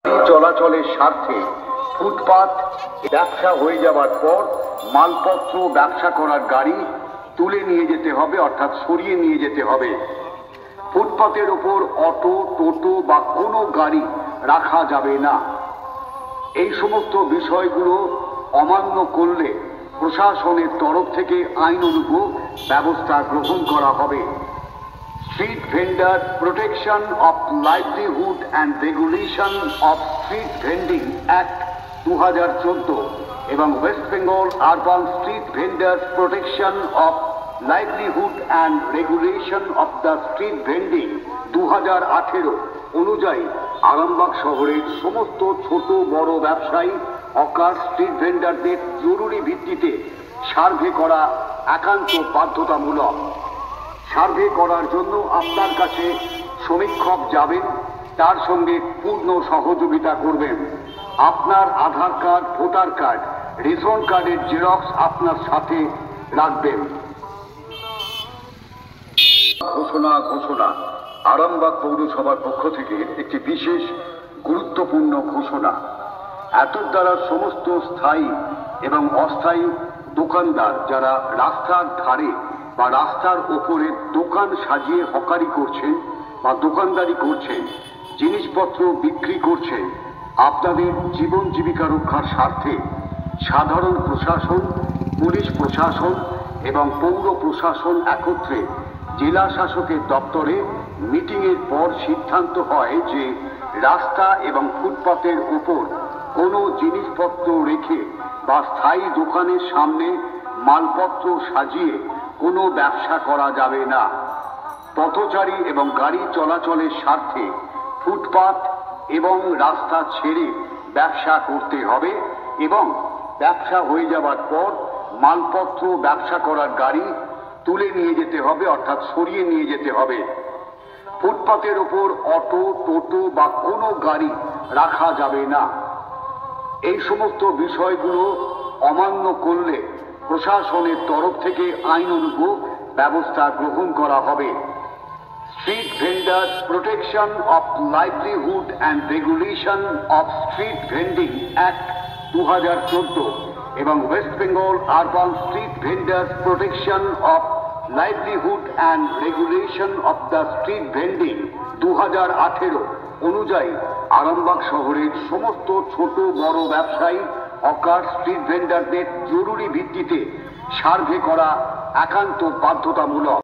চলাচলের স্বার্থে ফুটপাত ব্যবসা হয়ে যাবার পর মালপত্র ব্যবসা করার গাড়ি তুলে নিয়ে যেতে হবে, অর্থাৎ সরিয়ে নিয়ে যেতে হবে। ফুটপাতের ওপর অটো, টোটো বা কোনো গাড়ি রাখা যাবে না। এই সমস্ত বিষয়গুলো অমান্য করলে প্রশাসনের তরফ থেকে আইনানুগ ব্যবস্থা গ্রহণ করা হবে। Street vendor protection of livelihood and regulation of street vending act 2014 এবং West Bengal urban street vendors protection of livelihood and regulation of the street vending 2018 অনুযায়ী আরামবাগ শহরের সমস্ত ছোট বড় ব্যবসায়ী হকার স্ট্রিট ভেন্ডারদের জরুরি ভিত্তিতে সার্ভে করা একান্ত বাধ্যতামূলক। সার্ভে করার জন্য আপনার কাছে সমীক্ষক যাবেন, তার সঙ্গে পূর্ণ সহযোগিতা করবেন। আপনার আধার কার্ড, ভোটার কার্ড, রেশন কার্ডের জেরক্স আপনার সাথে রাখবেন। ঘোষণা আরামবাগ পৌরসভার পক্ষ থেকে একটি বিশেষ গুরুত্বপূর্ণ ঘোষণা। এতদ দ্বারা সমস্ত স্থায়ী এবং অস্থায়ী দোকানদার যারা রাস্তার ধারে বা রাস্তার ওপরে দোকান সাজিয়ে হকারি করছেন বা দোকানদারি করছেন, জিনিসপত্র বিক্রি করছেন, আপনাদের জীবন জীবিকা রক্ষার স্বার্থে সাধারণ প্রশাসন, পুলিশ প্রশাসন এবং পৌর প্রশাসন একত্রে জেলা শাসকের দপ্তরে মিটিংয়ের পর সিদ্ধান্ত হয় যে রাস্তা এবং ফুটপাতের উপর কোনো জিনিসপত্র রেখে বা স্থায়ী দোকানের সামনে মালপত্র সাজিয়ে কোনো ব্যবসা করা যাবে না। পথচারী এবং গাড়ি চলাচলের স্বার্থে ফুটপাত এবং রাস্তা ছেড়ে ব্যবসা করতে হবে এবং ব্যবসা হয়ে যাবার পর মালপত্র ব্যবসা করার গাড়ি তুলে নিয়ে যেতে হবে, অর্থাৎ সরিয়ে নিয়ে যেতে হবে। ফুটপাতের ওপর অটো, টোটো বা কোনো গাড়ি রাখা যাবে না। এই সমস্ত বিষয়গুলো অমান্য করলে প্রশাসনের তরফ থেকে আইনানুগ ব্যবস্থা গ্রহণ করা হবে। Street vendor protection of livelihood and regulation of street vending act 2014 এবং West Bengal urban street vendors protection of livelihood and regulation of the street vending 2018 অনুযায়ী আরামবাগ শহরের সমস্ত ছোট বড় ব্যবসায়ী হকার স্ট্রিট ভেন্ডারদের জরুরি ভিত্তিতে সার্ভে করা একান্ত বাধ্যতামূলক।